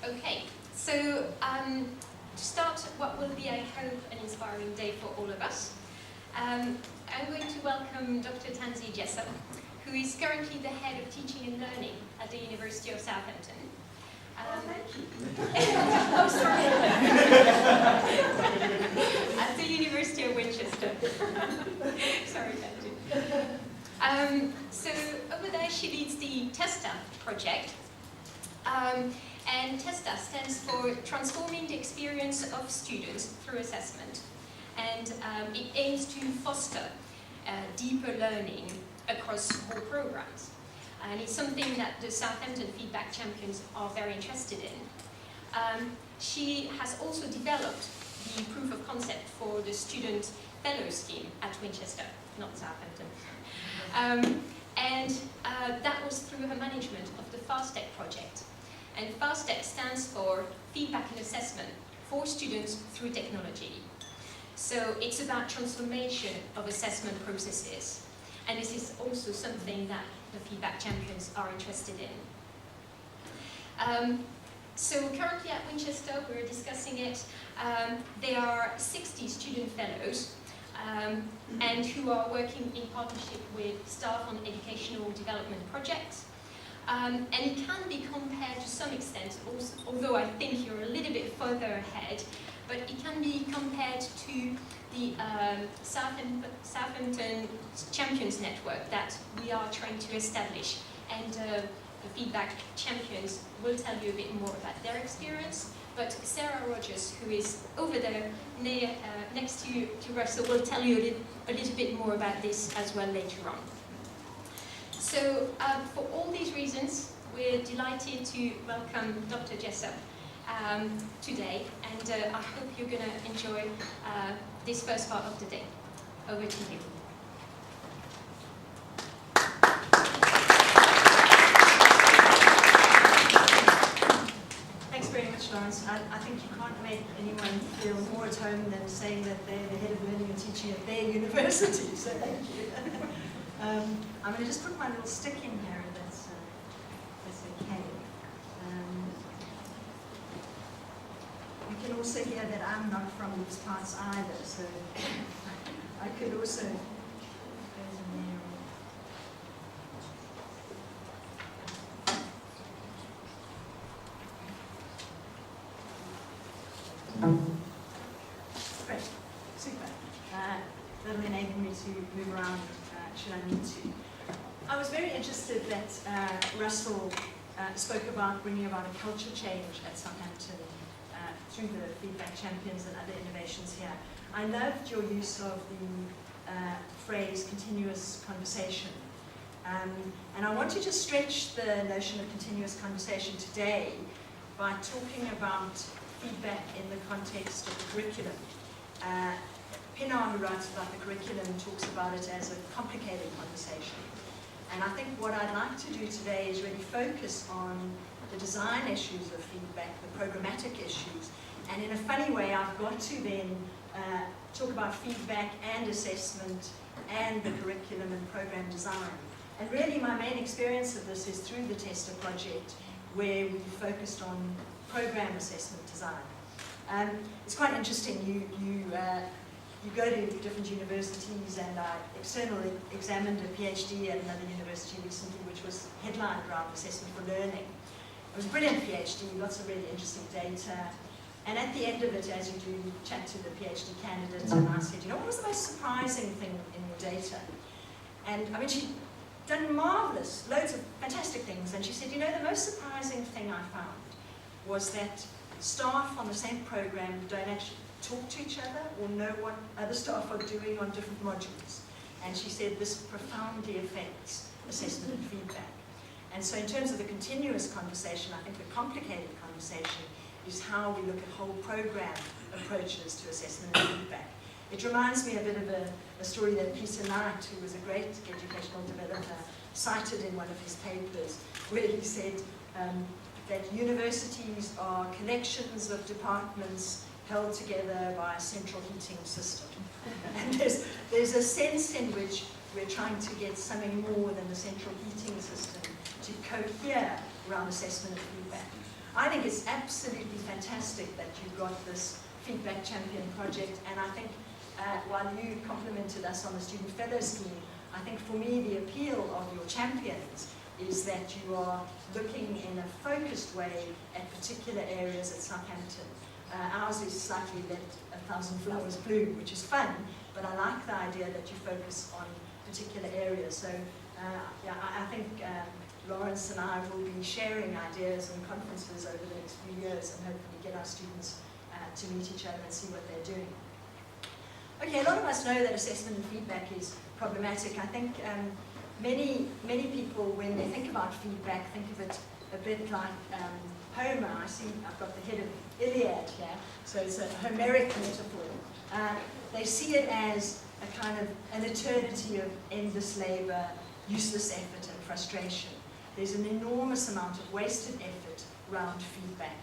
Okay, so to start what will be, I hope, an inspiring day for all of us, I'm going to welcome Dr. Tansy Jessops, who is currently the head of teaching and learning at the University of Southampton. Thank you. Oh, sorry. At the University of Winchester. Sorry, Tansy. So over there she leads the TESTA project. And TESTA stands for Transforming the Experience of Students Through Assessment. And it aims to foster deeper learning across all programs. And it's something that the Southampton feedback champions are very interested in. She has also developed the proof of concept for the student fellow scheme at Winchester, not Southampton. And that was through her management of the FASTEC project. And FASTEC stands for Feedback and Assessment for Students Through Technology. So it's about transformation of assessment processes. And this is also something that the feedback champions are interested in. So currently at Winchester, we're discussing it. There are 60 student fellows and who are working in partnership with staff on educational development projects. And it can be compared to some extent, also, although I think you're a little bit further ahead, but it can be compared to the Southampton Champions Network that we are trying to establish. And the feedback champions will tell you a bit more about their experience, but Sarah Rogers, who is over there next to Russell, will tell you a little bit more about this as well later on. So for all these reasons, we're delighted to welcome Dr. Jessops today, and I hope you're going to enjoy this first part of the day. Over to you. Thanks very much, Lawrence. I think you can't make anyone feel more at home than saying that they're the head of learning and teaching at their university, so thank you. I'm going to just put my little stick in here, if that's okay. You can also hear that I'm not from these parts either, so I could also go in there. Great, super. That'll enable me to move around should I need to. I was very interested that Russell spoke about bringing about a culture change at Southampton through the feedback champions and other innovations here. I loved your use of the phrase continuous conversation. And I want to just stretch the notion of continuous conversation today by talking about feedback in the context of the curriculum. Pinar, who writes about the curriculum, talks about it as a complicated conversation. And I think what I'd like to do today is really focus on the design issues of feedback, the programmatic issues. And in a funny way, I've got to then talk about feedback and assessment and the curriculum and program design. And really my main experience of this is through the TESTA project, where we focused on program assessment design. It's quite interesting. You go to different universities, and I externally examined a PhD at another university recently, which was headlined around assessment for learning. It was a brilliant PhD, lots of really interesting data. And at the end of it, as you do, you chat to the PhD candidate, and I said, you know, what was the most surprising thing in your data? And I mean, she'd done marvelous, loads of fantastic things, and she said, you know, the most surprising thing I found was that staff on the same program don't actually talk to each other or know what other staff are doing on different modules. And she said this profoundly affects assessment and feedback. And so in terms of the continuous conversation, I think the complicated conversation is how we look at whole program approaches to assessment and feedback. It reminds me a bit of a story that Peter Knight, who was a great educational developer, cited in one of his papers, where he said that universities are collections of departments held together by a central heating system. And there's a sense in which we're trying to get something more than the central heating system to cohere around assessment and feedback. I think it's absolutely fantastic that you've got this Feedback Champion project, and I think while you complimented us on the Student Fellow Scheme, I think for me the appeal of your champions is that you are looking in a focused way at particular areas at Southampton. Ours is slightly let 1,000 flowers bloom, which is fun, but I like the idea that you focus on particular areas. So yeah, I think Lawrence and I will be sharing ideas and conferences over the next few years and hopefully get our students to meet each other and see what they're doing. Okay, a lot of us know that assessment and feedback is problematic. I think many people, when they think about feedback, think of it a bit like Homer. I see I've got the head of Iliad here, so it's a Homeric metaphor. They see it as a kind of an eternity of endless labor, useless effort and frustration. There's an enormous amount of wasted effort around feedback.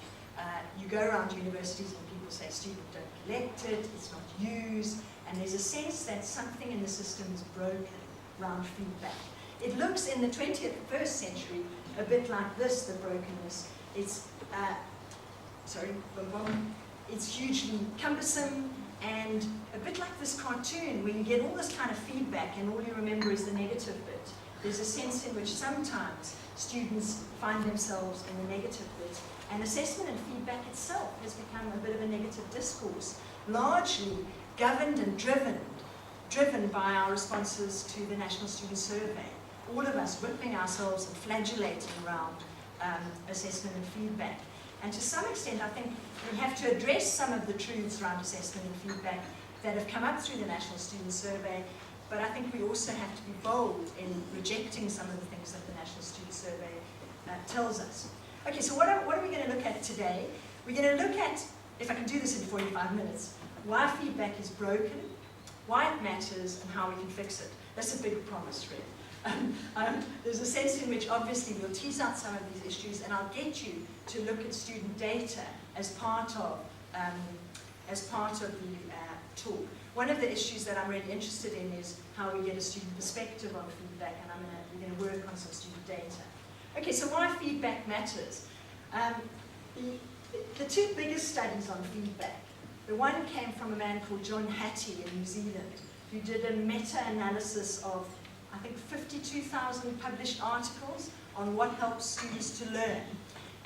You go around universities and people say students don't collect it, it's not used, and there's a sense that something in the system is broken around feedback. It looks in the 21st century a bit like this, the brokenness. It's, it's hugely cumbersome and a bit like this cartoon where you get all this kind of feedback and all you remember is the negative bit. There's a sense in which sometimes students find themselves in the negative bit, and assessment and feedback itself has become a bit of a negative discourse, largely governed and driven by our responses to the National Student Survey. All of us whipping ourselves and flagellating around assessment and feedback. And to some extent, I think we have to address some of the truths around assessment and feedback that have come up through the National Student Survey, but I think we also have to be bold in rejecting some of the things that the National Student Survey tells us. Okay, so what are we going to look at today? We're going to look at, if I can do this in 45 minutes, why feedback is broken, why it matters, and how we can fix it. That's a big promise, really. There's a sense in which obviously we'll tease out some of these issues, and I'll get you to look at student data as part of the talk. One of the issues that I'm really interested in is how we get a student perspective on feedback, and we're going to work on some student data. Okay, so why feedback matters. The two biggest studies on feedback, the one came from a man called John Hattie in New Zealand, who did a meta-analysis of, I think, 52,000 published articles on what helps students to learn.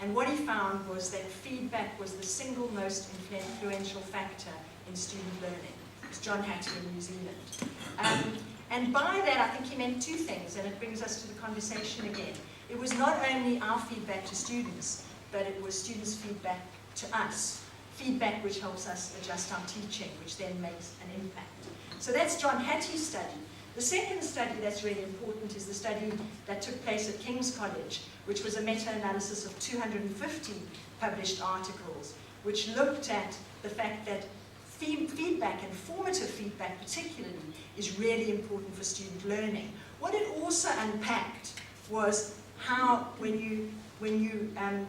And what he found was that feedback was the single most influential factor in student learning. It's John Hattie in New Zealand. And by that, I think he meant two things, and it brings us to the conversation again. It was not only our feedback to students, but it was students' feedback to us. Feedback which helps us adjust our teaching, which then makes an impact. So that's John Hattie's study. The second study that's really important is the study that took place at King's College, which was a meta-analysis of 250 published articles, which looked at the fact that feedback, and formative feedback particularly, is really important for student learning. What it also unpacked was how, when you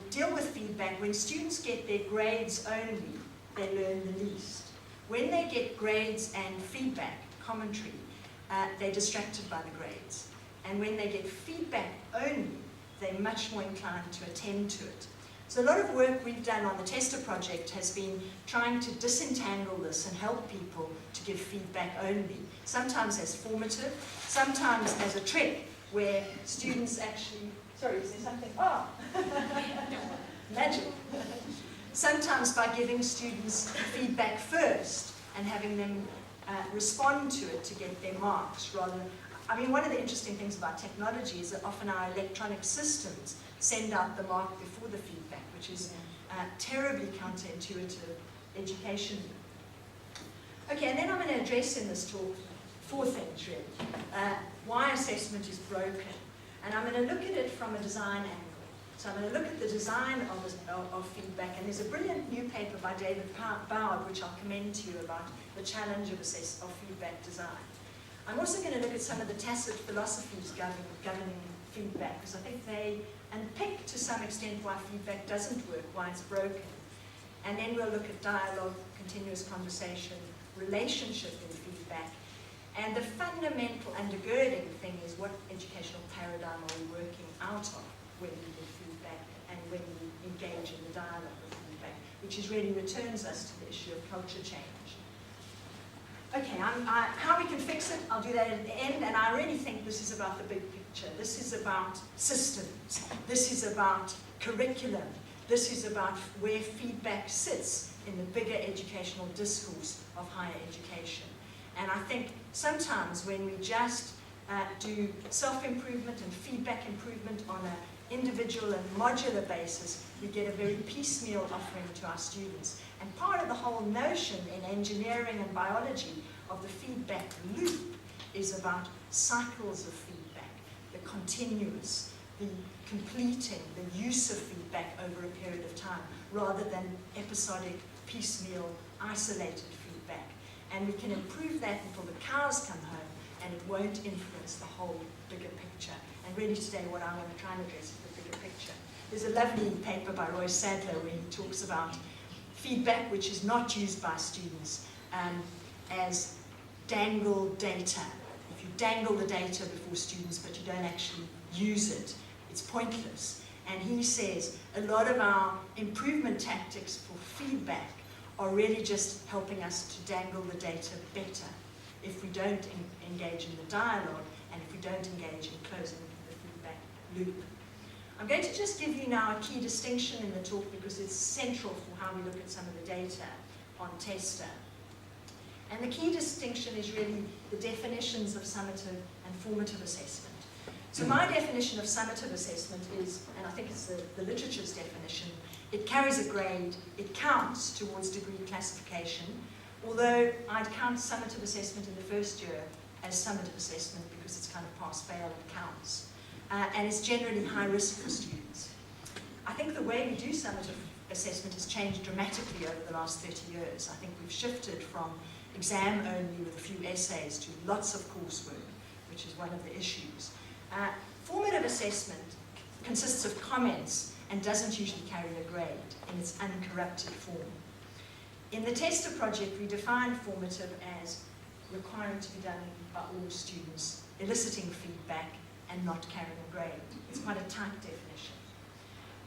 deal with feedback, when students get their grades only, they learn the least. When they get grades and feedback, commentary, they're distracted by the grades. And when they get feedback only, they're much more inclined to attend to it. So a lot of work we've done on the Tester project has been trying to disentangle this and help people to give feedback only, sometimes as formative, sometimes as a trick, where students actually, sorry, is there something? Oh, magic. Sometimes by giving students feedback first and having them respond to it to get their marks rather than, I mean, one of the interesting things about technology is that often our electronic systems send out the mark before the feedback, which is terribly counterintuitive education. Okay, and then I'm going to address in this talk 4 things really. Why assessment is broken. And I'm going to look at it from a design angle. So I'm going to look at the design of feedback, and there's a brilliant new paper by David Bowd, which I'll commend to you about the challenge of feedback design. I'm also going to look at some of the tacit philosophies governing feedback, because I think they unpick to some extent why feedback doesn't work, why it's broken. And then we'll look at dialogue, continuous conversation, relationship in feedback, and the fundamental undergirding thing is what educational paradigm are we working out of when we give feedback, and when we engage in the dialogue with feedback, which is really returns us to the issue of culture change. Okay, how we can fix it, I'll do that at the end, and I really think this is about the big picture. This is about systems. This is about curriculum. This is about where feedback sits in the bigger educational discourse of higher education. And I think sometimes when we just do self-improvement and feedback improvement on an individual and modular basis, we get a very piecemeal offering to our students. And part of the whole notion in engineering and biology of the feedback loop is about cycles of feedback, the continuous, the completing, the use of feedback over a period of time, rather than episodic, piecemeal, isolated feedback. And we can improve that until the cows come home, and it won't influence the whole bigger picture. And really today what I want to try and address is the bigger picture. There's a lovely paper by Roy Sadler where he talks about feedback which is not used by students as dangle data. If you dangle the data before students but you don't actually use it, it's pointless. And he says a lot of our improvement tactics for feedback are really just helping us to dangle the data better if we don't engage in the dialogue and if we don't engage in closing the feedback loop. I'm going to just give you now a key distinction in the talk because it's central for how we look at some of the data on Tester. And the key distinction is really the definitions of summative and formative assessment. So my definition of summative assessment is, and I think it's the literature's definition, it carries a grade, it counts towards degree classification, although I'd count summative assessment in the first year as summative assessment because it's kind of pass-fail and counts. And it's generally high risk for students. I think the way we do summative assessment has changed dramatically over the last 30 years. I think we've shifted from exam only with a few essays to lots of coursework, which is one of the issues. Formative assessment consists of comments and doesn't usually carry a grade in its uncorrupted form. In the Tester project, we define formative as requiring to be done by all students, eliciting feedback, and not carrying a grade. It's quite a tight definition.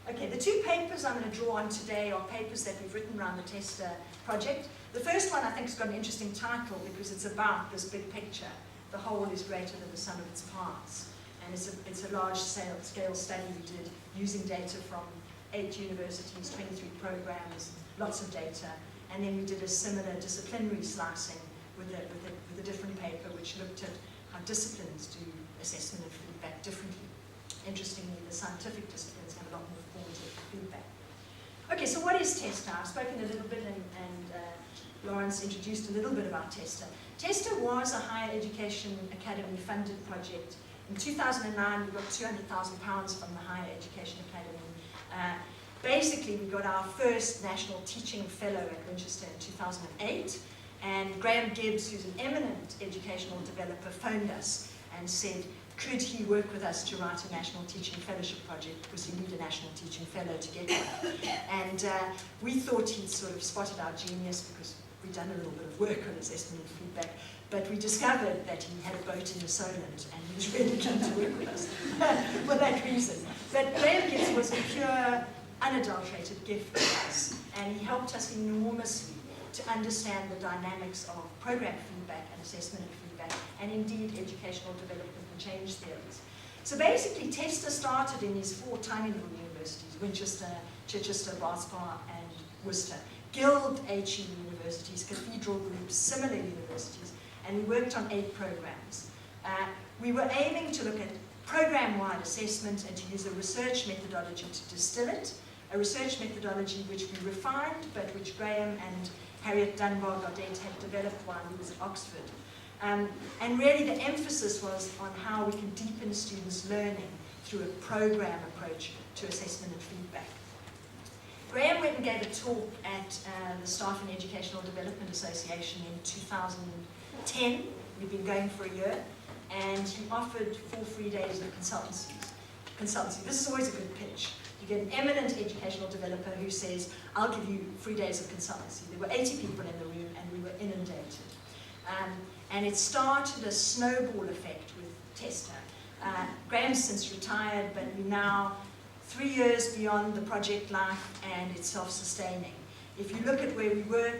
Okay, the two papers I'm going to draw on today are papers that we've written around the Tester project. The first one I think has got an interesting title because it's about this big picture. The whole is greater than the sum of its parts. And it's a large scale study we did using data from 8 universities, 23 programs, lots of data. And then we did a similar disciplinary slicing with a different paper which looked at how disciplines do assessment and feedback differently. Interestingly, the scientific disciplines have a lot more formative feedback. Okay, so what is Tester? I've spoken a little bit and Lawrence introduced a little bit about Tester. Tester was a higher education academy funded project. In 2009, we got £200,000 from the Higher Education Academy. Basically, we got our first National Teaching Fellow at Winchester in 2008, and Graham Gibbs, who's an eminent educational developer, phoned us and said, could he work with us to write a National Teaching Fellowship project, because you need a National Teaching Fellow to get one. And we thought he'd sort of spotted our genius, because we'd done a little bit of work on assessment and feedback, but we discovered that he had a boat in the Solent, and he was really keen to work with us for that reason. But Graham Gibbs was a pure, unadulterated gift to us, and he helped us enormously to understand the dynamics of program feedback and assessment and feedback, and indeed educational development and change theories. So basically, Tester started in these 4 tiny little universities, Winchester, Chichester, Bath-Spa, and Worcester. Guild HE universities, cathedral groups, similar universities, and we worked on 8 programs. We were aiming to look at program-wide assessment and to use a research methodology to distill it, a research methodology which we refined, but which Graham and Harriet Dunbar Godet had developed while he was at Oxford. And really the emphasis was on how we can deepen students' learning through a program approach to assessment and feedback. Graham went and gave a talk at the Staff and Educational Development Association in 2010. We've been going for a year, and he offered 4 free days of consultancy. This is always a good pitch. You get an eminent educational developer who says, I'll give you 3 days of consultancy. There were 80 people in the room, and we were inundated. And it started a snowball effect with Tester. Graham's since retired, but we now 3 years beyond the project life, and it's self-sustaining. If you look at where we work,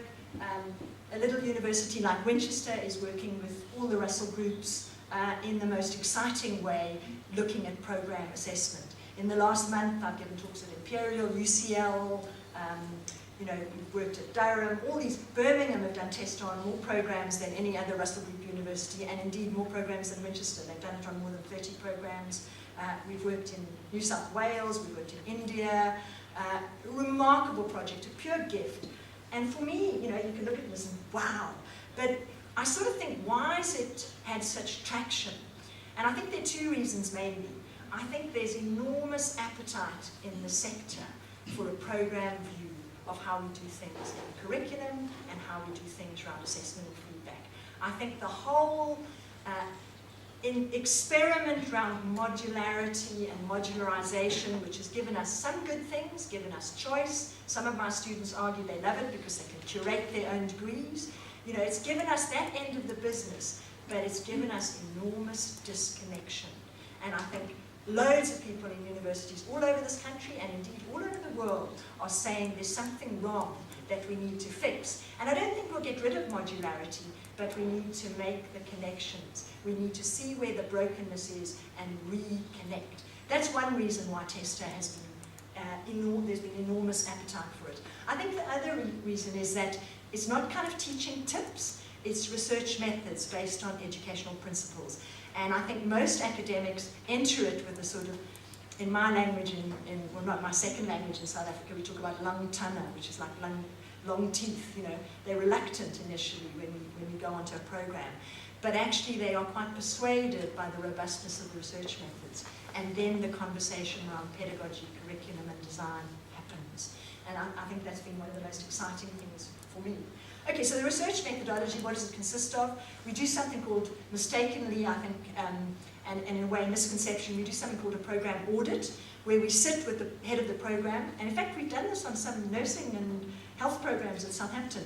a little university like Winchester is working with all the Russell groups in the most exciting way, looking at program assessment. In the last month, I've given talks at Imperial, UCL, you know, we've worked at Durham, all these. Birmingham have done tests on more programs than any other Russell Group university, and indeed more programs than Winchester. They've done it on more than 30 programs. We've worked in New South Wales, we've worked in India. A remarkable project, a pure gift. And for me, you know, you can look at this and wow. But I sort of think, why has it had such traction? And I think there are 2 reasons mainly. I think there's enormous appetite in the sector for a program view of how we do things in curriculum and how we do things around assessment and feedback. I think the whole experiment around modularity and modularization, which has given us some good things, given us choice. Some of my students argue they love it because they can curate their own degrees. You know, it's given us that end of the business, but it's given us enormous disconnection. And I think loads of people in universities all over this country, and indeed all over the world, are saying there's something wrong that we need to fix. And I don't think we'll get rid of modularity, but we need to make the connections. We need to see where the brokenness is and reconnect. That's one reason why Tester has been, there's been enormous appetite for it. I think the other reason is that it's not kind of teaching tips, it's research methods based on educational principles. And I think most academics enter it with a sort of, in my language, well, not my second language in South Africa, we talk about lang tana, which is like long teeth, you know. They're reluctant initially when we go onto a program. But actually they are quite persuaded by the robustness of the research methods. And then the conversation around pedagogy, curriculum and design happens. And I think that's been one of the most exciting things for me. Okay, so the research methodology, what does it consist of? We do something called, mistakenly, I think, and in a way misconception, we do something called a program audit, where we sit with the head of the program. And in fact, we've done this on some nursing and health programs at Southampton.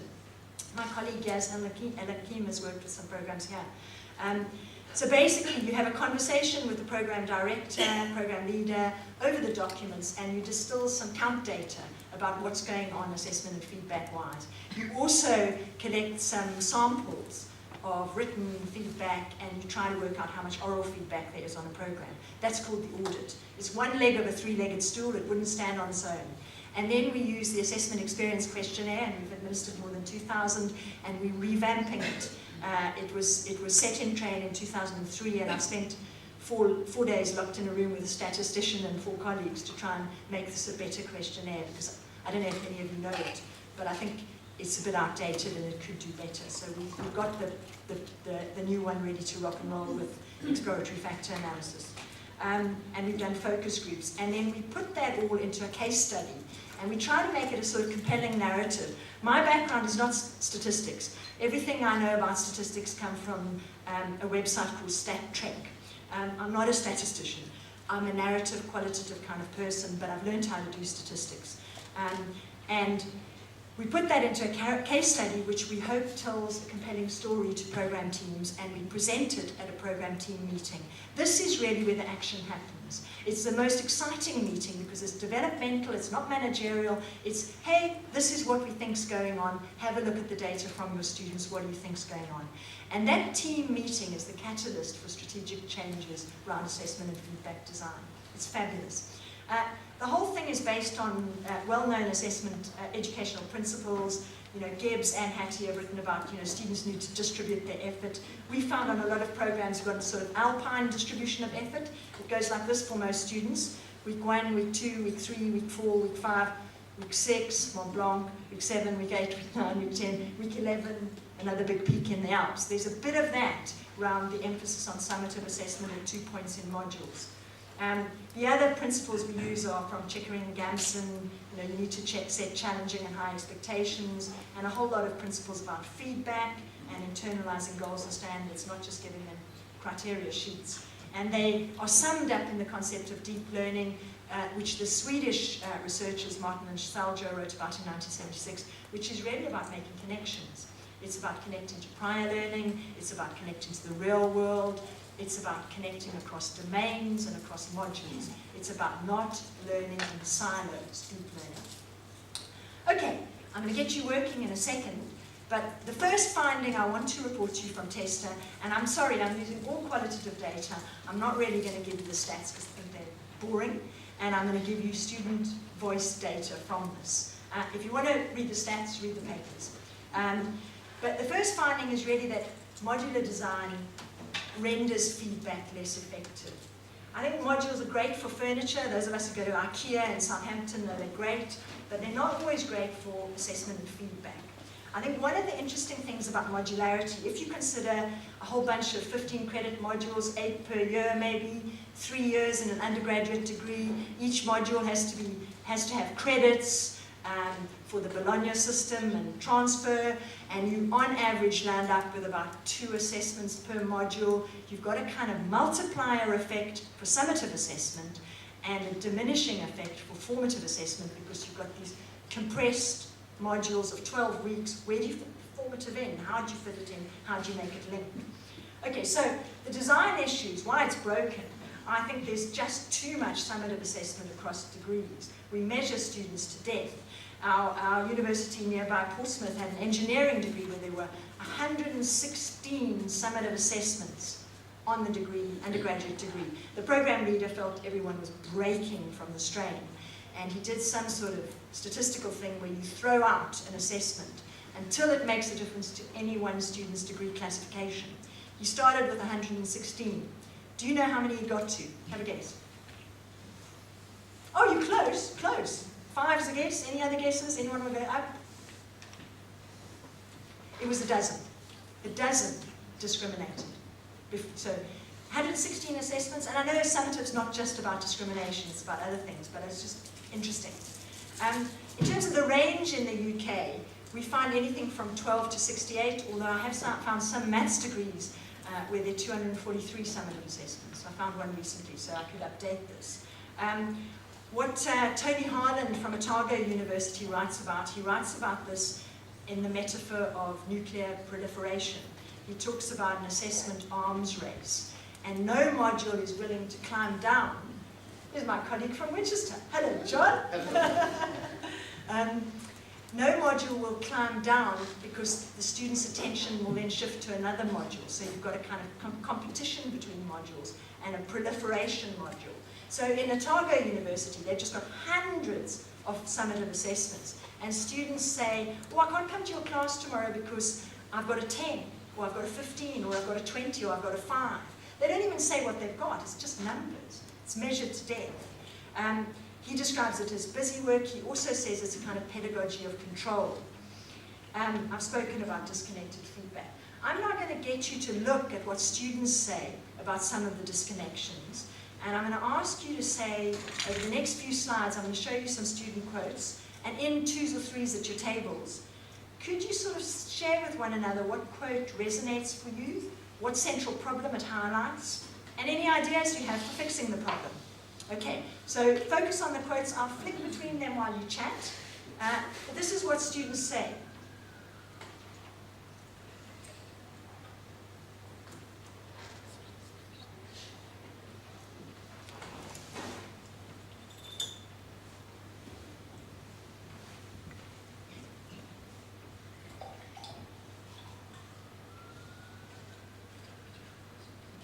My colleague Yaz Alakim has worked with some programs here. So basically, you have a conversation with the program director, program leader, over the documents, and you distill some count data about what's going on assessment and feedback-wise. You also collect some samples of written feedback, and you try to work out how much oral feedback there is on a program. That's called the audit. It's one leg of a 3-legged stool. It wouldn't stand on its own. And then we use the assessment experience questionnaire, and we've administered more than 2,000, and we're revamping it. It was set in train in 2003, and I've spent four days locked in a room with a statistician and 4 colleagues to try and make this a better questionnaire, because I don't know if any of you know it, but I think it's a bit outdated and it could do better. So we've got the new one ready to rock and roll with exploratory factor analysis. And we've done focus groups. And then we put that all into a case study. And we try to make it a sort of compelling narrative. My background is not statistics. Everything I know about statistics come from a website called StatTrek. I'm not a statistician. I'm a narrative, qualitative kind of person, but I've learned how to do statistics. And we put that into a case study which we hope tells a compelling story to program teams, and we present it at a program team meeting. This is really where the action happens. It's the most exciting meeting because it's developmental, it's not managerial, it's, hey, this is what we think's going on, have a look at the data from your students, what do you think's going on? And that team meeting is the catalyst for strategic changes around assessment and feedback design. It's fabulous. The whole thing is based on well-known assessment educational principles. You know, Gibbs and Hattie have written about, you know, students need to distribute their effort. We found on a lot of programs we've got a sort of alpine distribution of effort. It goes like this for most students. Week 1, week 2, week 3, week 4, week 5, week 6, Mont Blanc, week 7, week 8, week 9, week 10, week 11, another big peak in the Alps. There's a bit of that around the emphasis on summative assessment at 2 points in modules. The other principles we use are from Chickering and Gamson. You know, you need to set challenging and high expectations, and a whole lot of principles about feedback and internalizing goals and standards, not just giving them criteria sheets. And they are summed up in the concept of deep learning, which the Swedish researchers Martin and Saljo wrote about in 1976, which is really about making connections. It's about connecting to prior learning, it's about connecting to the real world. It's about connecting across domains and across modules. It's about not learning in silos, deep learning. Okay, I'm going to get you working in a second, but the first finding I want to report to you from Tester, and I'm sorry, I'm using all qualitative data. I'm not really going to give you the stats because I think they're boring, and I'm going to give you student voice data from this. If you want to read the stats, read the papers. But the first finding is really that modular design renders feedback less effective. I think modules are great for furniture. Those of us who go to IKEA in Southampton know they're great, but they're not always great for assessment and feedback. I think one of the interesting things about modularity, if you consider a whole bunch of 15-credit modules, 8 per year maybe, 3 years in an undergraduate degree, each module has to have credits for the Bologna system and transfer, and you on average land up with about 2 assessments per module. You've got a kind of multiplier effect for summative assessment and a diminishing effect for formative assessment because you've got these compressed modules of 12 weeks. Where do you fit the formative in? How do you fit it in? How do you make it link? Okay, so the design issues, why it's broken. I think there's just too much summative assessment across degrees. We measure students to death. Our university nearby, Portsmouth, had an engineering degree where there were 116 summative assessments on the degree, undergraduate degree. The program leader felt everyone was breaking from the strain, and he did some sort of statistical thing where you throw out an assessment until it makes a difference to any one student's degree classification. He started with 116. Do you know how many he got to? Have a guess. Oh, you're close, close. 5's a guess. Any other guesses? Anyone will go up? It was a dozen. A dozen discriminated. So 116 assessments, and I know summative's not just about discrimination, it's about other things, but it's just interesting. In terms of the range in the UK, we find anything from 12 to 68, although I have found some maths degrees where there are 243 summative assessments. I found one recently, so I could update this. What Tony Harland from Otago University writes about, he writes about this in the metaphor of nuclear proliferation. He talks about an assessment arms race, and no module is willing to climb down. Here's my colleague from Winchester. Hello, John. No module will climb down because the student's attention will then shift to another module. So you've got a kind of competition between modules and a proliferation module. So in Otago University, they've just got hundreds of summative assessments. And students say, oh, I can't come to your class tomorrow because I've got a 10, or I've got a 15, or I've got a 20, or I've got a 5. They don't even say what they've got. It's just numbers. It's measured to death. He describes it as busy work. He also says it's a kind of pedagogy of control. I've spoken about disconnected feedback. I'm now going to get you to look at what students say about some of the disconnections. And I'm going to ask you to say, over the next few slides, I'm going to show you some student quotes. And in 2s or 3s at your tables, could you sort of share with one another what quote resonates for you, what central problem it highlights, and any ideas you have for fixing the problem? Okay, so focus on the quotes. I'll flick between them while you chat. But this is what students say.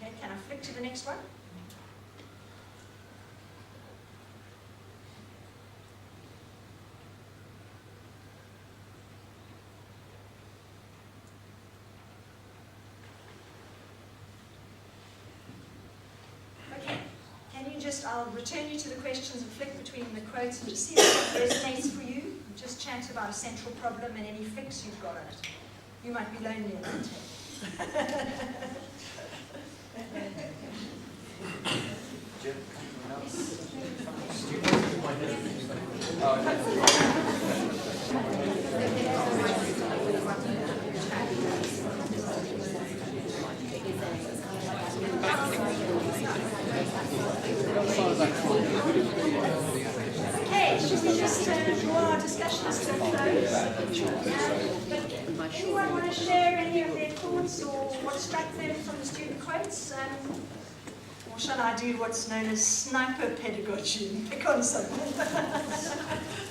Okay, can I flick to the next one? I'll return you to the questions and flick between the quotes and just see what resonates for you. Just chat about a central problem and any fix you've got on it. You might be lonely at that time. Okay, should we just draw our discussions to a close? my short Anyone want to share any of their thoughts or what struck them from the student quotes? Or shall I do what's known as sniper pedagogy and pick on someone?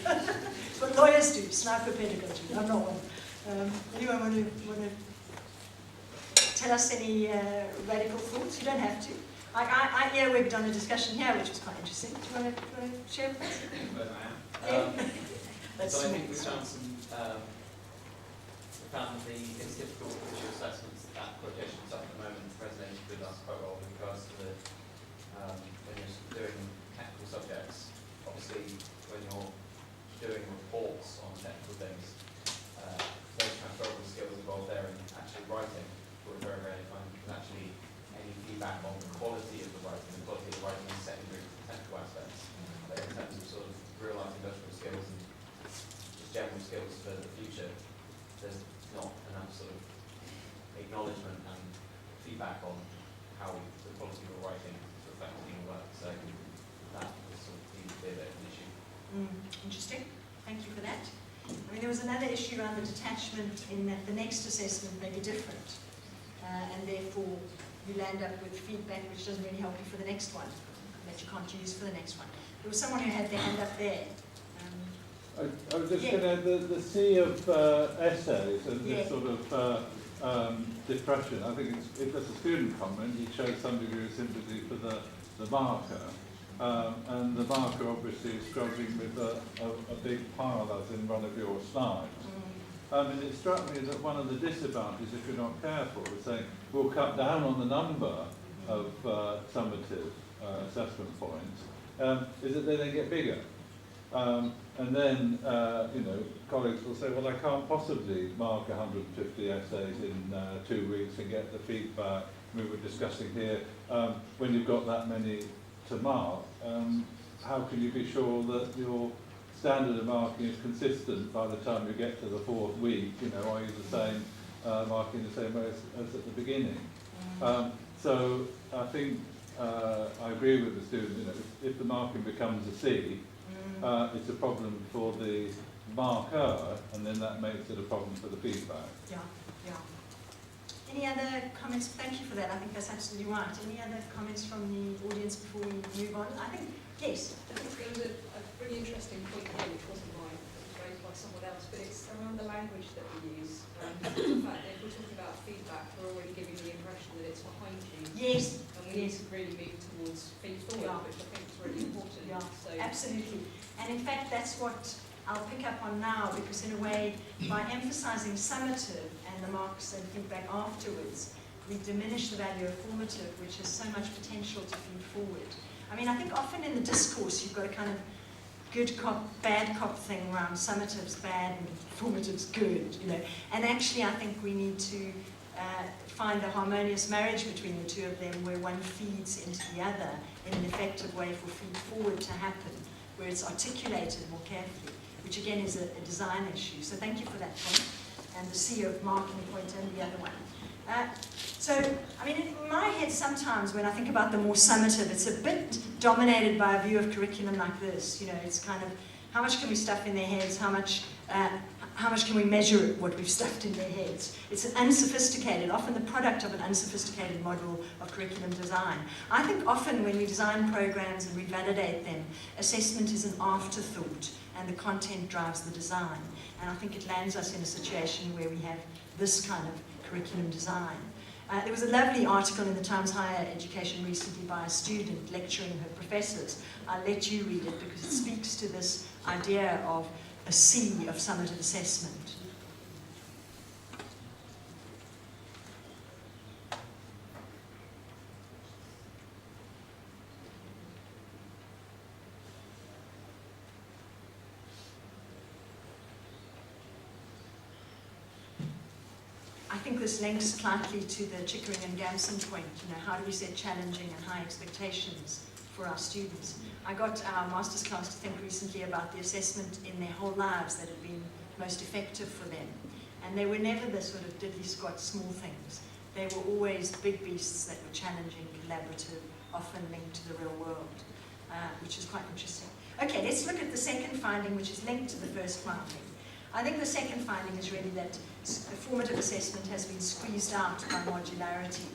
It's what lawyers do, sniper pedagogy. I'm not one. Anyone want to tell us any radical thoughts? You don't have to. I earwigged on a discussion here, which was quite interesting. Do you want to share with us? So I think we found it's difficult with visual assessments that quotations at the moment resonated with us quite well in regards to the when you're doing technical subjects. Obviously, when you're doing reports on technical things, those transferable skills involved there in actually writing were very rarely found. And actually, any feedback on the quality of the writing is secondary to the technical aspects. But in terms of sort of realising industrial skills and just general skills for the future, there's not enough sort of acknowledgement and feedback on how the quality of the writing is reflected in the work. So that was sort of a bit of an issue. Interesting. Thank you for that. I mean, there was another issue around the detachment in that the next assessment may be different, and therefore you land up with feedback which doesn't really help you for the next one, that you can't use for the next one. There was someone who had their hand up there. I was just going to add the sea of essays and this sort of depression. I think if there's a student comment, he shows some degree of sympathy for the marker. And the marker obviously is struggling with a big pile as in one of your slides. And it struck me that one of the disadvantages, if you're not careful, is saying we'll cut down on the number of summative assessment points, is that they get bigger. And then, colleagues will say, well, I can't possibly mark 150 essays in 2 weeks and get the feedback we were discussing here. When you've got that many to mark, how can you be sure that your standard of marking is consistent by the time you get to the 4th week? Are you the same, marking the same way as at the beginning? So I think I agree with the student, if the marking becomes a C, it's a problem for the marker, and then that makes it a problem for the feedback. Yeah. Any other comments? Thank you for that. I think that's absolutely right. Any other comments from the audience before we move on? I think, yes. I think there was a really interesting point here, which wasn't mine, it was raised by someone else, but it's around the language that we use. The fact that if we're talking about feedback, we're already giving the impression that it's behind you. Yes. And we need to really move towards feed forward, which I think is really important. Yeah, so absolutely. And in fact, that's what I'll pick up on now, because in a way, by emphasizing summative and the marks and feedback afterwards, we diminish the value of formative, which has so much potential to feed forward. I mean, I think often in the discourse, you've got a kind of good cop, bad cop thing around summatives bad and formatives good, And actually, I think we need to find a harmonious marriage between the two of them, where one feeds into the other in an effective way for feed forward to happen, where it's articulated more carefully, which again is a design issue. So thank you for that point, and the CEO marking point and the other one. So, I mean, in my head sometimes when I think about the more summative, it's a bit dominated by a view of curriculum like this. It's kind of, how much can we stuff in their heads? How much can we measure what we've stuffed in their heads? It's an unsophisticated, often the product of an unsophisticated model of curriculum design. I think often when we design programs and we validate them, assessment is an afterthought and the content drives the design. And I think it lands us in a situation where we have this kind of curriculum design. There was a lovely article in the Times Higher Education recently by a student lecturing her professors. I'll let you read it because it speaks to this idea of a C of summative assessment. I think this links slightly to the Chickering and Gamson point, how do we set challenging and high expectations for our students? I got our master's class to think recently about the assessment in their whole lives that had been most effective for them. And they were never the sort of diddly-squat small things. They were always big beasts that were challenging, collaborative, often linked to the real world, which is quite interesting. Okay, let's look at the second finding, which is linked to the first finding. I think the second finding is really that formative assessment has been squeezed out by modularity,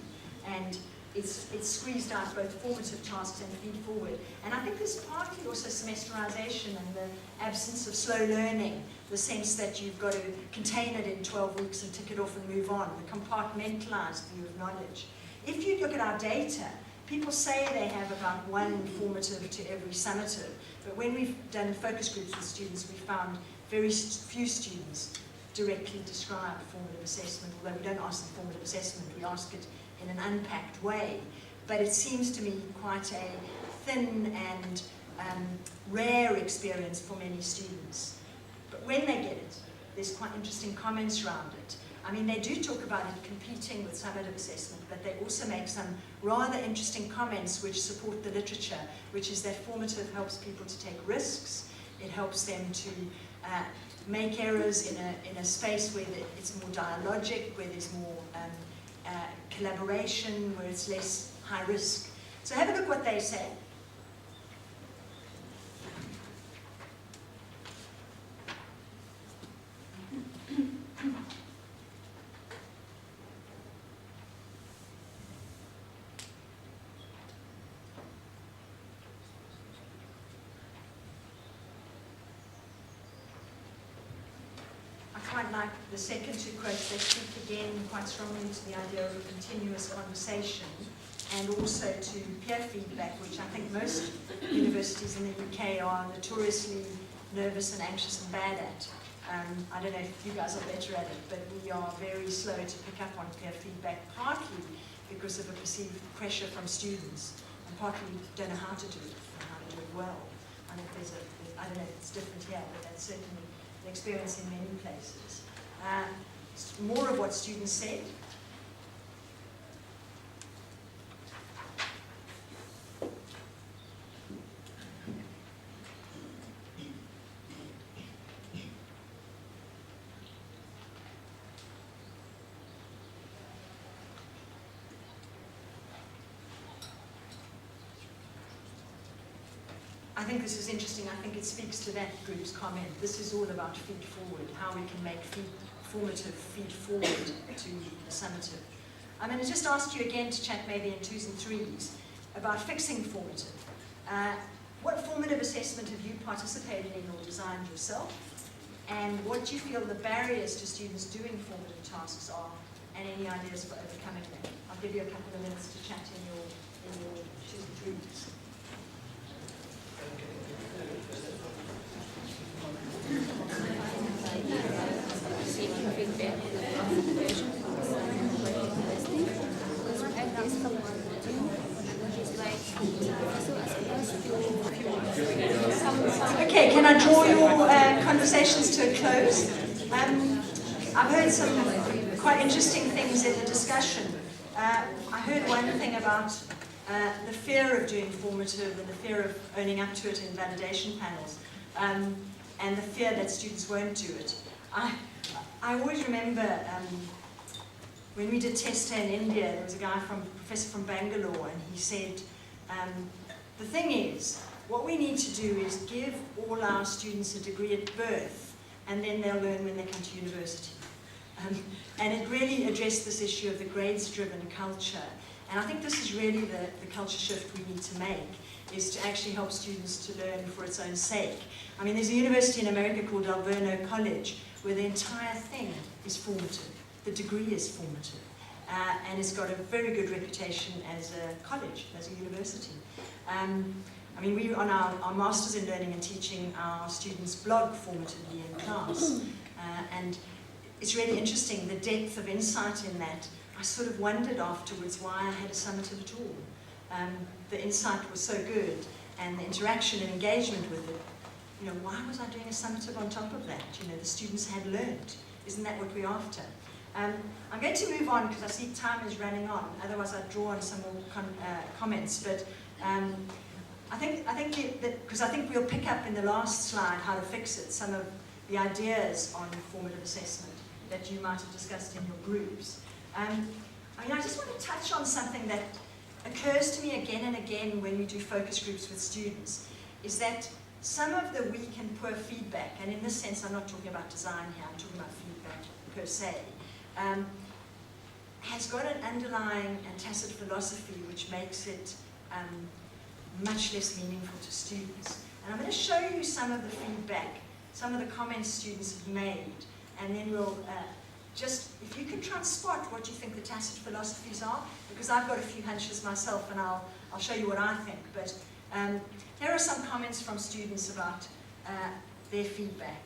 and it's squeezed out both formative tasks and feed forward. And I think there's partly also semesterization and the absence of slow learning, the sense that you've got to contain it in 12 weeks and tick it off and move on, the compartmentalized view of knowledge. If you look at our data, people say they have about 1 formative to every summative, but when we've done focus groups with students, we found very few students directly describe formative assessment, although we don't ask them formative assessment, we ask it in an unpacked way. But it seems to me quite a thin and rare experience for many students. But when they get it, there's quite interesting comments around it. I mean, they do talk about it competing with summative assessment, but they also make some rather interesting comments which support the literature, which is that formative helps people to take risks, it helps them to make errors in a space where it's more dialogic, where there's more collaboration, where it's less high risk. So have a look what they say. Quite like the second two quotes, they speak again quite strongly to the idea of a continuous conversation and also to peer feedback, which I think most universities in the UK are notoriously nervous and anxious and bad at. I don't know if you guys are better at it, but we are very slow to pick up on peer feedback, partly because of a perceived pressure from students, and partly we don't know how to do it and how to do it well. I think I don't know if it's different here, but that's certainly an experience in many places. More of what students said. I think this is interesting. I think it speaks to that group's comment. This is all about feed forward, how we can make formative feed forward to the summative. I'm going to just ask you again to chat maybe in 2s and 3s about fixing formative. What formative assessment have you participated in or designed yourself? And what do you feel the barriers to students doing formative tasks are, and any ideas for overcoming them? I'll give you a couple of minutes to chat in your 2s and 3s. Okay, can I draw your conversations to a close? I've heard some quite interesting things in the discussion. I heard one thing about the fear of doing formative and the fear of owning up to it in validation panels, and the fear that students won't do it. I always remember when we did test day in India, there was a professor from Bangalore, and he said, the thing is, what we need to do is give all our students a degree at birth, and then they'll learn when they come to university. And it really addressed this issue of the grades-driven culture. And I think this is really the culture shift we need to make, is to actually help students to learn for its own sake. I mean, there's a university in America called Alverno College, where the entire thing is formative. The degree is formative. And it's got a very good reputation as a college, as a university. I mean, we, on our Masters in Learning and Teaching, our students blog formatively in class. And it's really interesting, the depth of insight in that. I sort of wondered afterwards why I had a summative at all. The insight was so good, and the interaction and engagement with it. You know, why was I doing a summative on top of that? You know, the students had learned. Isn't that what we're after? I'm going to move on because I see time is running on. Otherwise, I'd draw on some more comments. But I think because I think we'll pick up in the last slide how to fix it. Some of the ideas on formative assessment that you might have discussed in your groups. I mean, I just want to touch on something that occurs to me again and again when we do focus groups with students, is that some of the weak and poor feedback, and in this sense I'm not talking about design here, I'm talking about feedback per se, has got an underlying and tacit philosophy which makes it much less meaningful to students. And I'm going to show you some of the feedback, some of the comments students have made, and then we'll just, if you can try and spot what you think the tacit philosophies are, because I've got a few hunches myself and I'll show you what I think. But here are some comments from students about their feedback.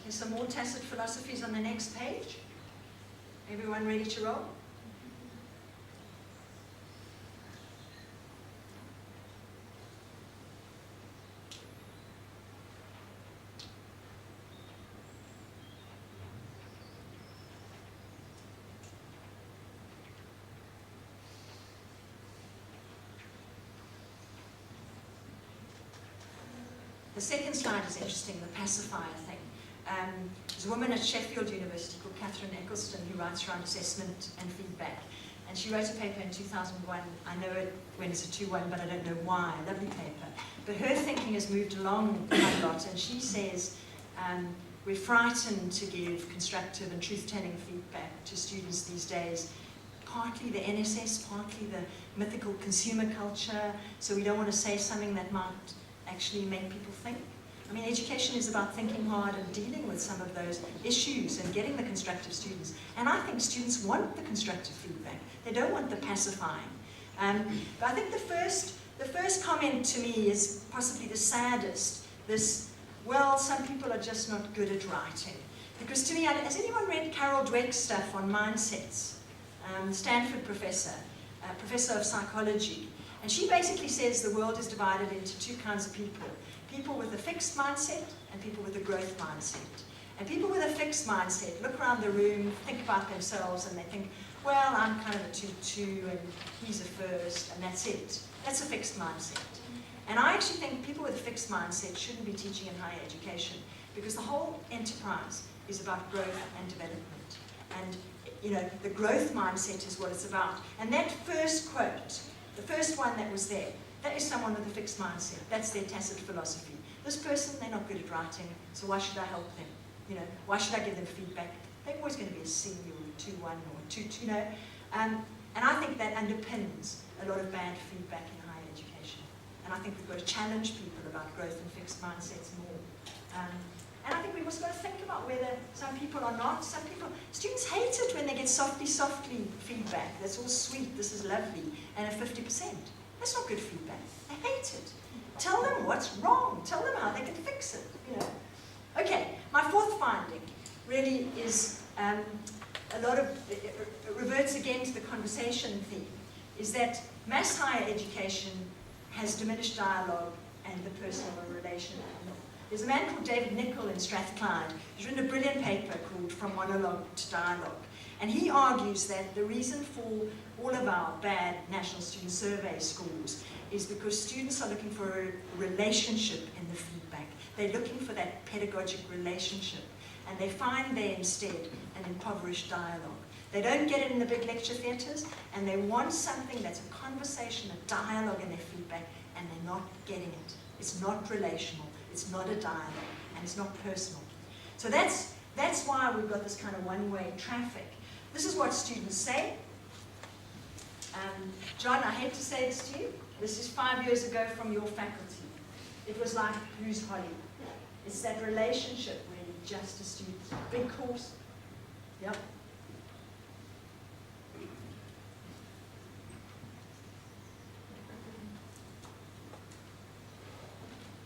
Okay, some more tacit philosophies on the next page. Everyone ready to roll? The second slide is interesting, the pacifier thing. There's a woman at Sheffield University called Catherine Eccleston who writes around assessment and feedback. And she wrote a paper in 2001. I know it wins a 2-1, but I don't know why. Lovely paper. But her thinking has moved along quite a lot. And she says we're frightened to give constructive and truth-telling feedback to students these days. Partly the NSS, partly the mythical consumer culture. So we don't want to say something that might actually make people think. I mean, education is about thinking hard and dealing with some of those issues and getting the constructive students. And I think students want the constructive feedback. They don't want the pacifying. But I think the first comment to me is possibly the saddest. This, well, some people are just not good at writing. Because to me, has anyone read Carol Dweck's stuff on mindsets? Stanford professor, professor of psychology. And she basically says the world is divided into two kinds of people. People with a fixed mindset and people with a growth mindset. And people with a fixed mindset look around the room, think about themselves, and they think, well, I'm kind of a 2-2 and he's a first, and that's it. That's a fixed mindset. And I actually think people with a fixed mindset shouldn't be teaching in higher education because the whole enterprise is about growth and development. And you know, the growth mindset is what it's about. And that first quote, the first one that was there, that is someone with a fixed mindset. That's their tacit philosophy. This person, they're not good at writing, so why should I help them? You know, why should I give them feedback? They're always going to be a C or a 2-1 or a 2-2, you know. And I think that underpins a lot of bad feedback in higher education. And I think we've got to challenge people about growth and fixed mindsets more. And I think we must got to think about whether some people are not, some people, students hate it when they get softly feedback. That's all sweet, this is lovely, and a 50%. That's not good feedback. They hate it. Tell them what's wrong. Tell them how they can fix it, you know. Okay, my fourth finding really is a lot of, it reverts again to the conversation theme, is that mass higher education has diminished dialogue and the personal and relational. There's a man called David Nichol in Strathclyde who's written a brilliant paper called From Monologue to Dialogue. And he argues that the reason for all of our bad National Student Survey scores is because students are looking for a relationship in the feedback. They're looking for that pedagogic relationship. And they find there instead an impoverished dialogue. They don't get it in the big lecture theatres, and they want something that's a conversation, a dialogue in their feedback, and they're not getting it. It's not relational, it's not a dialogue, and it's not personal. So that's why we've got this kind of one-way traffic. This is what students say. John, I hate to say this to you. This is 5 years ago from your faculty. It was like, who's Holly? It's that relationship really, just a student. Big course. Yep.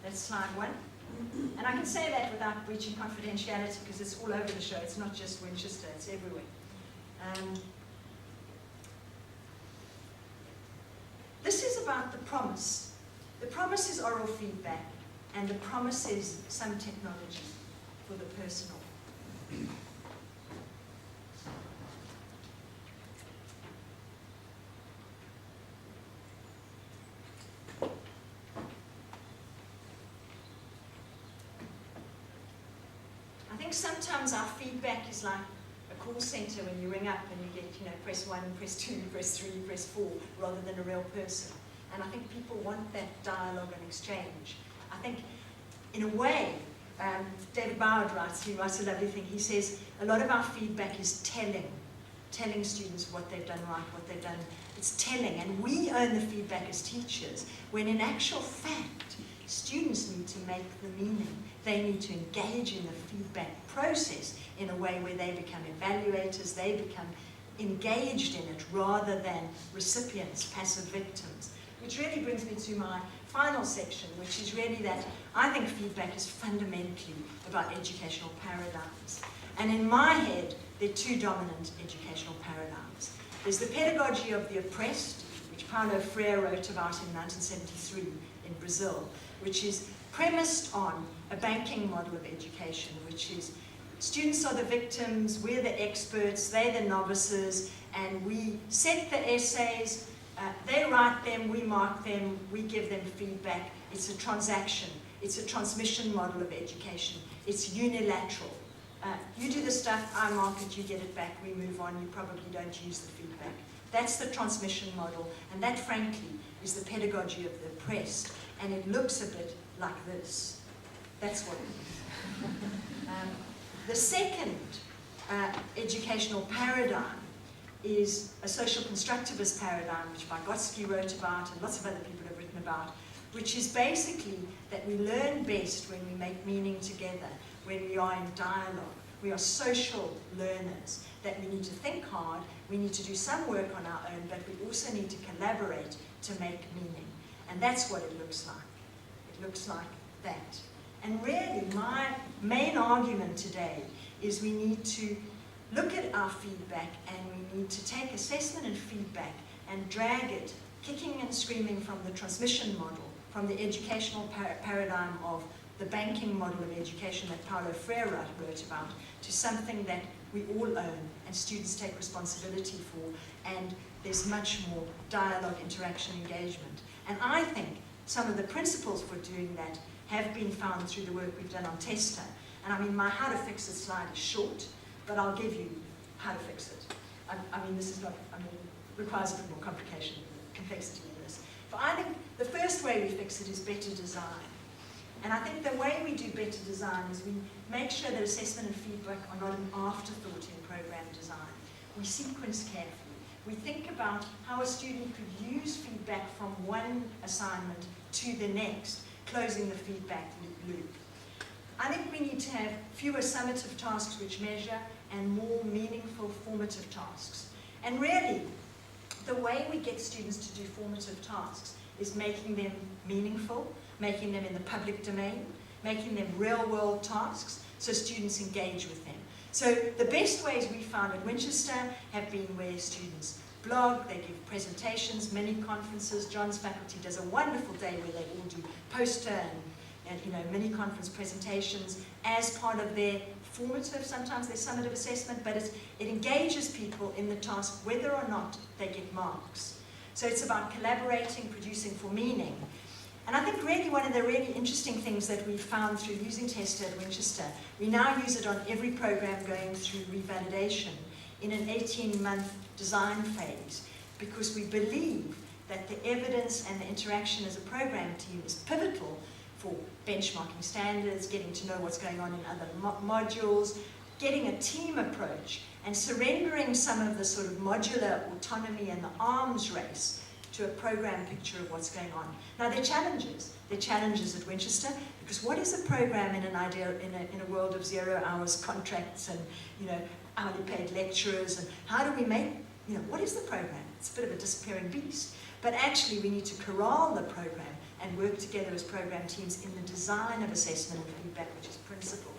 That's slide one. And I can say that without breaching confidentiality because it's all over the show. It's not just Winchester, it's everywhere. This is about the promise. The promise is oral feedback, and the promise is some technology for the personal. I think sometimes our feedback is like a call center when you ring up and you get, press 1, press 2, press 3, press 4, rather than a real person. And I think people want that dialogue and exchange. I think, in a way, David Boward writes a lovely thing. He says, a lot of our feedback is telling students what they've done right, what they've done. It's telling, and we own the feedback as teachers, when in actual fact, students need to make the meaning. They need to engage in the feedback process in a way where they become evaluators, they become engaged in it rather than recipients, passive victims. Which really brings me to my final section, which is really that I think feedback is fundamentally about educational paradigms. And in my head, there are two dominant educational paradigms. There's the pedagogy of the oppressed, which Paulo Freire wrote about in 1973 in Brazil, which is premised on a banking model of education, which is students are the victims, we're the experts, they're the novices, and we set the essays, they write them, we mark them, we give them feedback. It's a transaction. It's a transmission model of education. It's unilateral. You do the stuff, I mark it, you get it back, we move on, you probably don't use the feedback. That's the transmission model, and that, frankly, is the pedagogy of the oppressed, and it looks a bit like this. That's what it is. The second educational paradigm is a social constructivist paradigm, which Vygotsky wrote about and lots of other people have written about, which is basically that we learn best when we make meaning together, when we are in dialogue. We are social learners, that we need to think hard, we need to do some work on our own, but we also need to collaborate to make meaning. And that's what it looks like. It looks like that. And really, my main argument today is we need to look at our feedback and we need to take assessment and feedback and drag it, kicking and screaming, from the transmission model, from the educational paradigm of the banking model of education that Paulo Freire wrote about, to something that we all own and students take responsibility for, and there's much more dialogue, interaction, engagement. And I think some of the principles for doing that have been found through the work we've done on Tester. And I mean, my how to fix it slide is short, but I'll give you how to fix it. This is not, requires a bit more complexity than this. But I think the first way we fix it is better design. And I think the way we do better design is we make sure that assessment and feedback are not an afterthought in program design. We sequence carefully. We think about how a student could use feedback from one assignment to the next, closing the feedback loop. I think we need to have fewer summative tasks which measure and more meaningful formative tasks. And really, the way we get students to do formative tasks is making them meaningful, making them in the public domain, making them real-world tasks so students engage with them. So the best ways we found at Winchester have been where students blog, they give presentations, mini conferences. John's faculty does a wonderful day where they all do poster and mini conference presentations as part of their formative, sometimes their summative assessment, but it engages people in the task whether or not they get marks. So it's about collaborating, producing for meaning. And I think really one of the really interesting things that we found through using Tester at Winchester, we now use it on every program going through revalidation in an 18-month design phase, because we believe that the evidence and the interaction as a program team is pivotal for benchmarking standards, getting to know what's going on in other modules, getting a team approach, and surrendering some of the sort of modular autonomy and the arms race to a program picture of what's going on. Now, there are challenges. There are challenges at Winchester, because what is a program in a world of 0 hours contracts and hourly paid lecturers, and how do we make, what is the program? It's a bit of a disappearing beast. But actually, we need to corral the program and work together as program teams in the design of assessment and feedback, which is principled.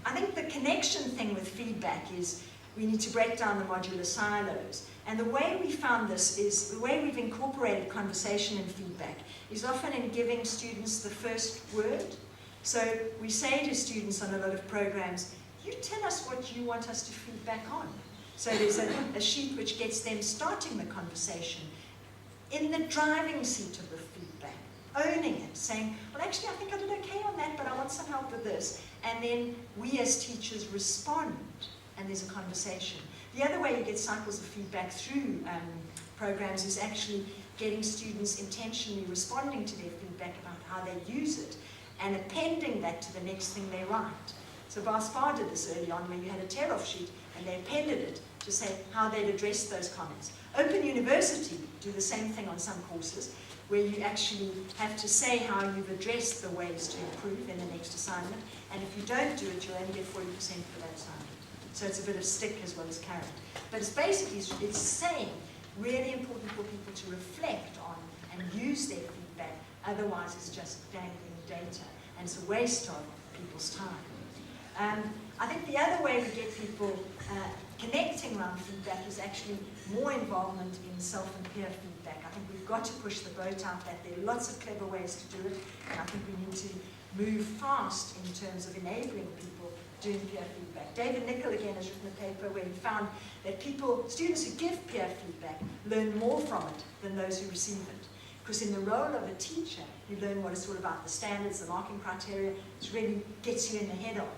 I think the connection thing with feedback is we need to break down the modular silos. And the way we found this is, the way we've incorporated conversation and feedback is often in giving students the first word. So we say to students on a lot of programs, you tell us what you want us to feedback on. So there's a sheet which gets them starting the conversation in the driving seat of the feedback, owning it, saying, well, actually, I think I did okay on that, but I want some help with this. And then we as teachers respond, and there's a conversation. The other way you get cycles of feedback through programs is actually getting students intentionally responding to their feedback about how they use it, and appending that to the next thing they write. So Spa did this early on, where you had a tear-off sheet, and they appended it to say how they'd addressed those comments. Open University do the same thing on some courses, where you actually have to say how you've addressed the ways to improve in the next assignment, and if you don't do it, you'll only get 40% for that assignment. So it's a bit of stick as well as carrot. But it's basically, it's saying, really important for people to reflect on and use their feedback, otherwise it's just dangling data, and it's a waste of people's time. I think the other way we get people connecting around feedback is actually more involvement in self and peer feedback. I think we've got to push the boat out that there are lots of clever ways to do it, and I think we need to move fast in terms of enabling people doing peer feedback. David Nicol again has written a paper where he found that students who give peer feedback learn more from it than those who receive it. Because in the role of a teacher, you learn what it's all about, the standards, the marking criteria, it really gets you in the head of.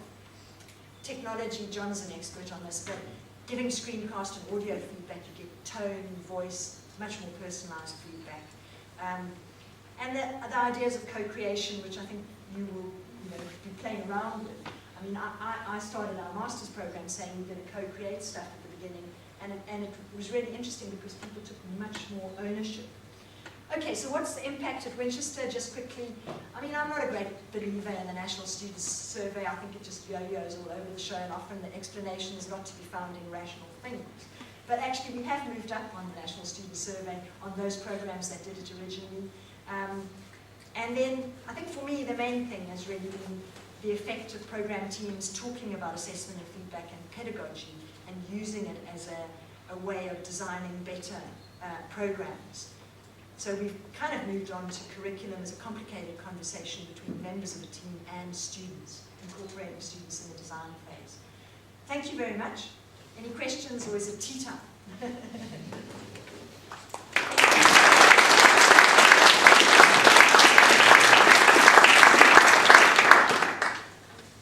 Technology, John's an expert on this, but giving screencast and audio feedback, you get tone, voice, much more personalized feedback. And the ideas of co-creation, which I think you will be playing around with. I mean, I started our master's program saying we're going to co-create stuff at the beginning, and it was really interesting because people took much more ownership. Okay, so what's the impact at Winchester? Just quickly, I mean, I'm not a great believer in the National Students Survey. I think it just yo-yos all over the show, and often the explanation is not to be found in rational things. But actually, we have moved up on the National Students Survey on those programs that did it originally. And then, I think for me, the main thing has really been the effect of program teams talking about assessment and feedback and pedagogy, and using it as a way of designing better programs. So we've kind of moved on to curriculum as a complicated conversation between members of a team and students, incorporating students in the design phase. Thank you very much. Any questions, or is it tea time?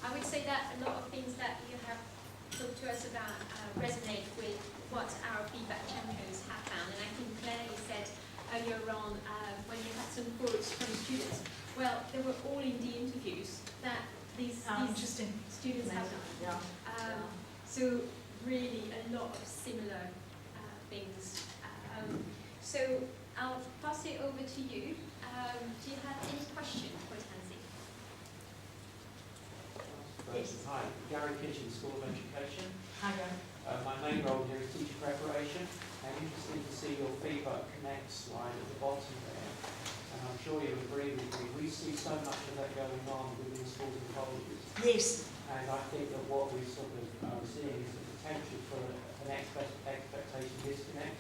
I would say that a lot of things that you have talked to us about resonate with what our feedback champions have found. And I think Claire said earlier on, when you had some quotes from students, well, they were all in the interviews that these students have done. Yeah. So really a lot of similar things. So I'll pass it over to you. Do you have any questions for Tansy? Yes. Hi, Gary Kitchen, School of Education. Hi, Gary. My main role here is teacher preparation. I'm interested to see your feedback connect slide at the bottom there. And I'm sure you'll agree with me. We see so much of that going on within schools and colleges. Yes. And I think that what we're sort of seeing is the potential for an expectation disconnect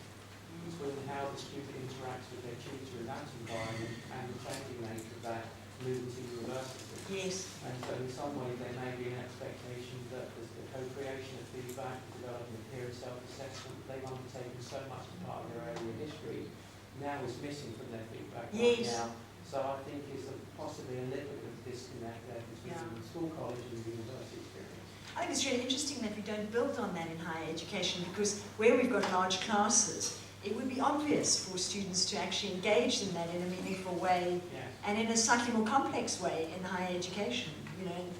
between how the student interacts with their tutor in that environment and the changing nature of that moving to university. Yes. And so in some ways there may be an expectation that the co-creation of feedback, the development of peer self-assessment, they've undertaken so much as part of their area of history, now is missing from their feedback right now. So I think it's possibly a little bit of a disconnect there between the school, college and the university experience. I think it's really interesting that we don't build on that in higher education, because where we've got large classes, it would be obvious for students to actually engage in that in a meaningful way, and in a slightly more complex way in higher education,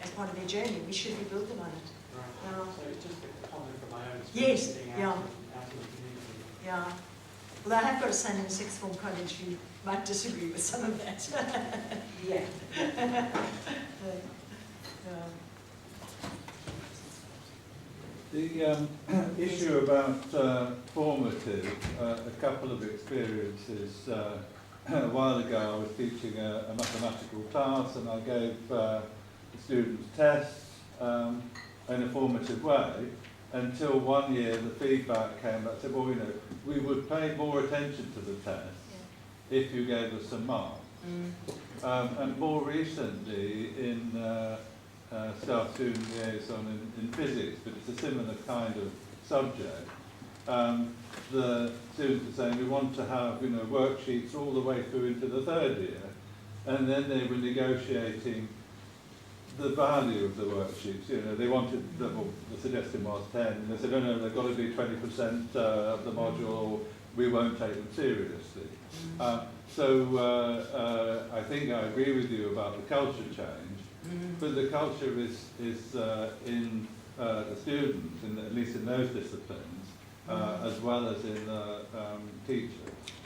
as part of their journey. We should be building on it. Right. So it's just a comment from my own experience. Yes, Being out in the community. Yeah. Well, I have got a son in sixth form college who might disagree with some of that. Yeah. The issue about formative, a couple of experiences. A while ago I was teaching a mathematical class, and I gave the students tests in a formative way, until one year the feedback came that said, well, we would pay more attention to the test if you gave us some marks. And more recently in staff-student liaison in physics, but it's a similar kind of subject. The students are saying we want to have worksheets all the way through into the third year, and then they were negotiating the value of the worksheets. You know, they wanted, the suggestion was 10, and they said, oh no, they've got to be 20% of the module, or we won't take them seriously. So I think I agree with you about the culture change, but the culture is in the students, at least in those disciplines, as well as in teachers.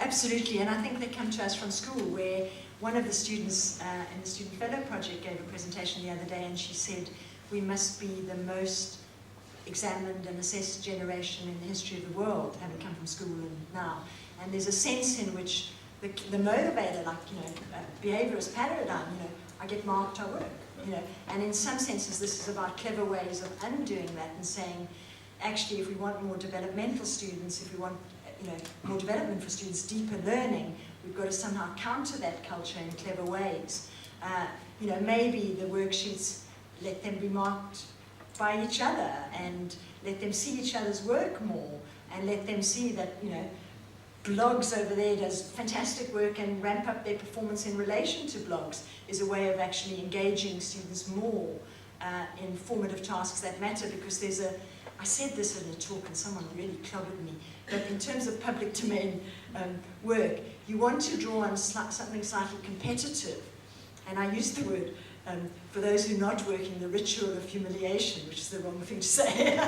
Absolutely, and I think they come to us from school, where one of the students in the Student Fellow Project gave a presentation the other day, and she said, we must be the most examined and assessed generation in the history of the world, having come from school and now. And there's a sense in which the motivator, like, you know, behaviourist paradigm, you know, I get marked, I work, you know. And in some senses, this is about clever ways of undoing that and saying, actually, if we want more developmental students, if we want, you know, more development for students, deeper learning, we've got to somehow counter that culture in clever ways. You know, maybe the worksheets, let them be marked by each other, and let them see each other's work more, and let them see that, you know, blogs over there does fantastic work, and ramp up their performance in relation to blogs is a way of actually engaging students more in formative tasks that matter, because there's a, I said this in a talk and someone really clobbered me, but in terms of public domain work, you want to draw on something slightly competitive, and I use the word, for those who are not working, the ritual of humiliation, which is the wrong thing to say.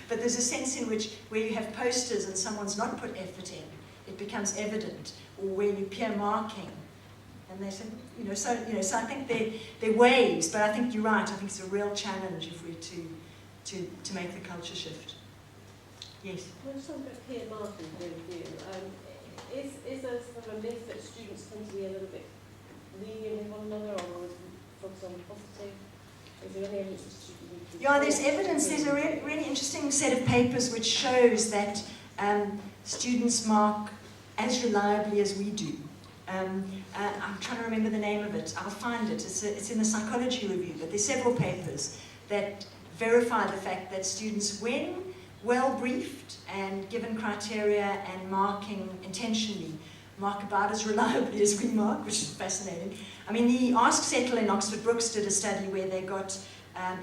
But there's a sense in which, where you have posters and someone's not put effort in, it becomes evident, or where you peer marking, and they say, you know, so I think they're ways, but I think you're right. I think it's a real challenge if we're to make the culture shift. Yes. When you talk about peer marking point of view, is there sort of a myth that students tend to be a little bit lenient with one another, or focus on the positive? Is there any evidence that students? Yeah, there's evidence. There's a really interesting set of papers which shows that students mark as reliably as we do. I'm trying to remember the name of it. I'll find it. It's in the Psychology Review, but there's several papers that verify the fact that students, when well briefed and given criteria and marking intentionally, mark about as reliably as we mark, which is fascinating. I mean, the Ask Settle in Oxford Brookes did a study where they got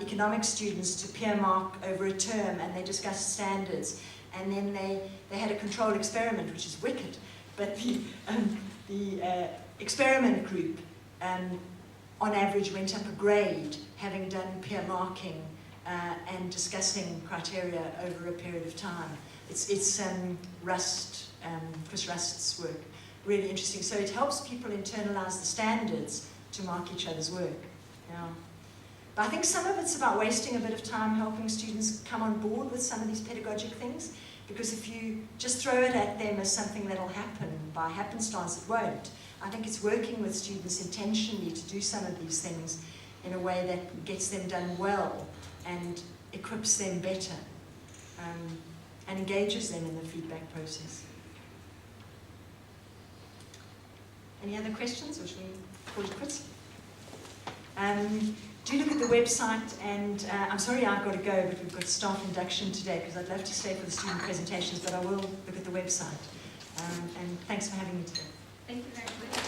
economics students to peer mark over a term, and they discussed standards, and then they had a controlled experiment, which is wicked, but the experiment group on average went up a grade, having done peer marking and discussing criteria over a period of time. It's Rust, Chris Rust's work. Really interesting. So it helps people internalize the standards to mark each other's work. Yeah. But I think some of it's about wasting a bit of time helping students come on board with some of these pedagogic things, because if you just throw it at them as something that'll happen by happenstance, it won't. I think it's working with students intentionally to do some of these things in a way that gets them done well and equips them better and engages them in the feedback process. Any other questions, or should we call it quits? Do look at the website, and I'm sorry I've got to go, but we've got staff induction today, because I'd love to stay for the student presentations, but I will look at the website. And thanks for having me today. Thank you very much.